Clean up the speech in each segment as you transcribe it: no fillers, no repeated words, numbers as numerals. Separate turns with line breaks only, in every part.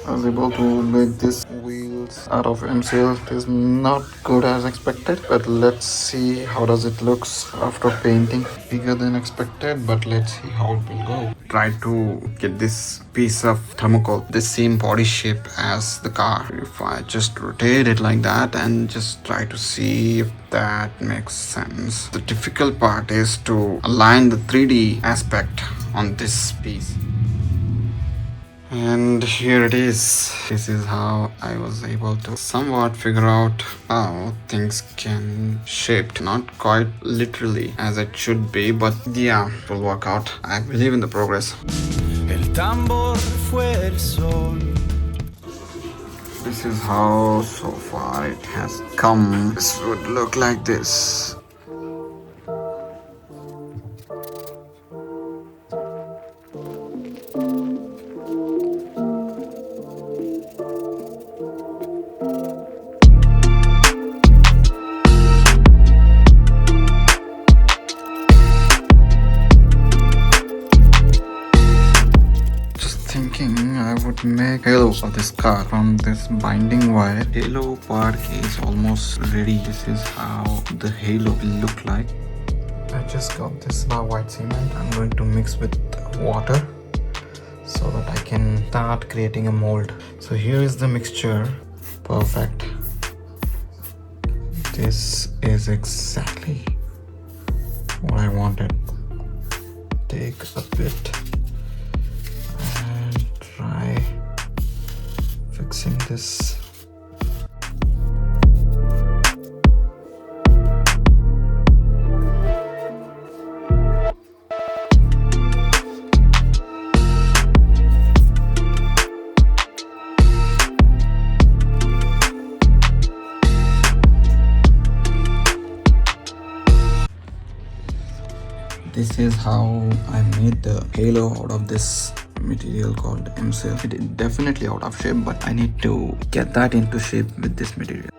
I was able to make this wheels out of MCL. It is not good as expected, but let's see how does it looks after painting. Bigger than expected, but let's see how it will go. Try to get this piece of thermocol the same body shape as the car. If I just rotate it like that and just try to see if that makes sense. The difficult part is to align the 3D aspect on this piece. And here it is. This is how I was able to somewhat figure out how things can shaped. Not quite literally as it should be, but yeah, it will work out. I believe in the progress. El tambor fue el sol. This is how so far it has come. This would look like this. Thinking I would make halo for this car from this binding wire. Halo part is almost ready. This is how the halo will look like. I just got this white cement. I'm going to mix with water so that I can start creating a mold. So here is the mixture. Perfect. This is exactly what I wanted. Take a bit. Try fixing this. This is how I made the halo out of this material called MCL. It is definitely out of shape, but I need to get that into shape with this material.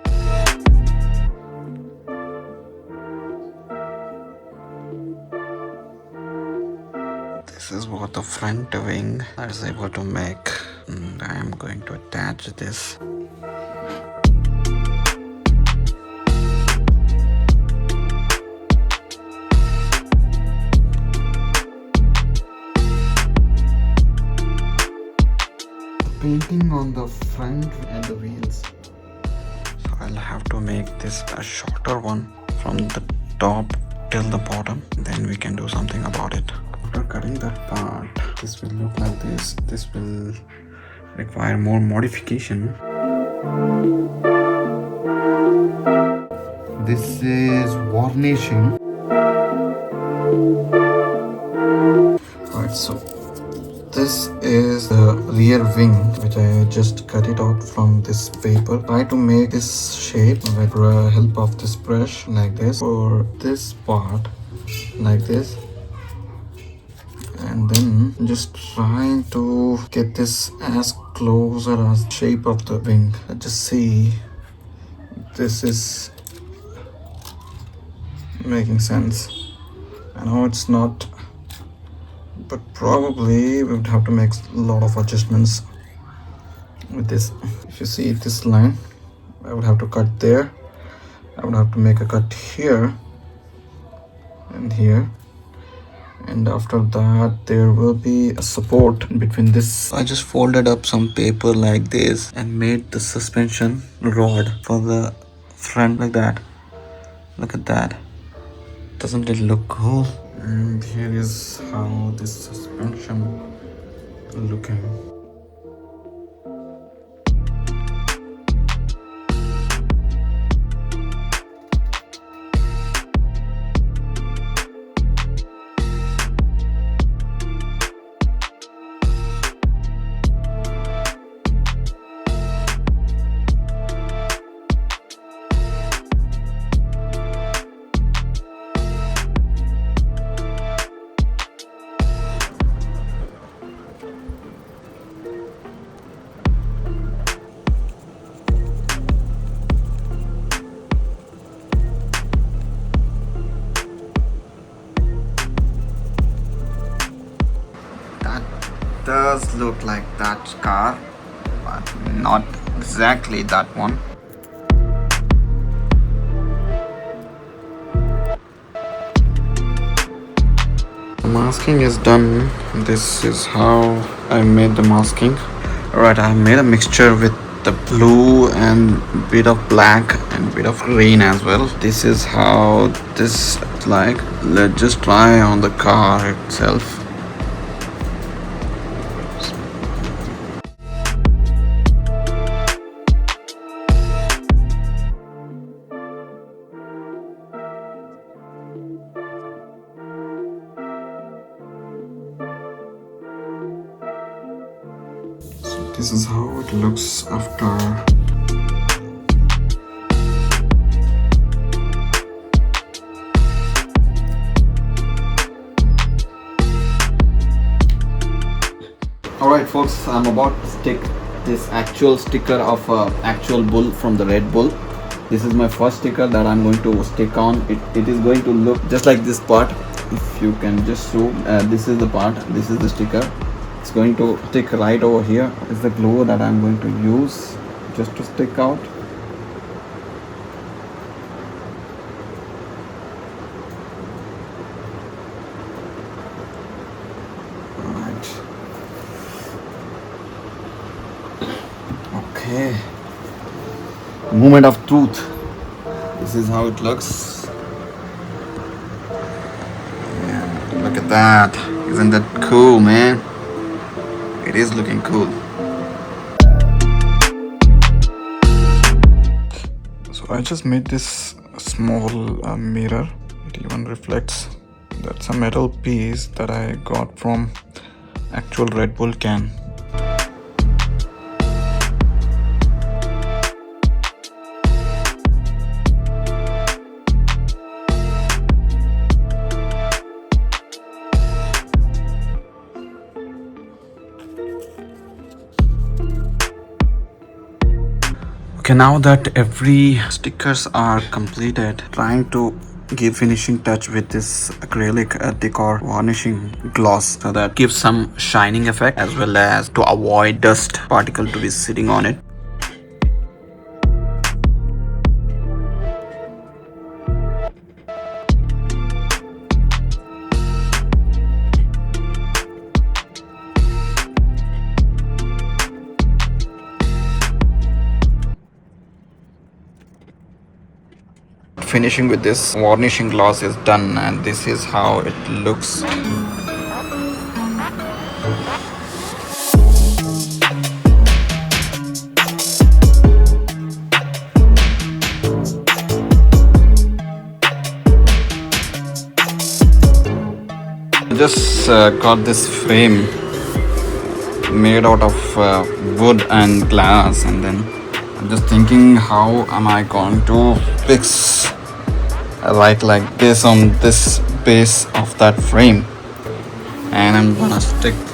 This is what the front wing I was able to make, and I am going to attach this. Painting on the front and the wheels. So I'll have to make this a shorter one from the top till the bottom. Then we can do something about it. After cutting that part, this will look like this. This will require more modification. This is varnishing. Alright, so this is the rear wing, which I just cut it out from this paper. Try to make this shape with the help of this brush like this, for this part like this, and then just trying to get this as closer as shape of the wing. Just see, this is making sense. I know it's not, but probably we would have to make a lot of adjustments with this. If you see this line, I would have to cut there. I would have to make a cut here and here, and after that there will be a support between this. I just folded up some paper like this and made the suspension rod for the front like that. Look at that. Doesn't it look cool? And here is how this suspension looking. Does look like that car, but not exactly that one. The masking is done. This is how I made the masking. Alright, I made a mixture with the blue and bit of black and bit of green as well. This is how this is like. Let's just try on the car itself. So this is how it looks after. Alright folks, I'm about to stick this actual sticker of actual bull from the Red Bull. This is my first sticker that I'm going to stick on. It is going to look just like this part. If you can just zoom, this is the part, this is the sticker. It's going to stick right over here. Is the glue that I'm going to use just to stick out. Okay, moment of truth. This is how it looks. Yeah, look at that. Isn't that cool, man? It is looking cool. So I just made this small mirror. It even reflects. That's a metal piece that I got from actual Red Bull can. Okay, now that every stickers are completed, trying to give finishing touch with this acrylic decor varnishing gloss so that gives some shining effect as well as to avoid dust particle to be sitting on it. Finishing with this varnishing gloss is done, and this is how it looks. I just got this frame made out of wood and glass, and then I'm just thinking, how am I going to fix like this on this base of that frame, and I'm gonna stick like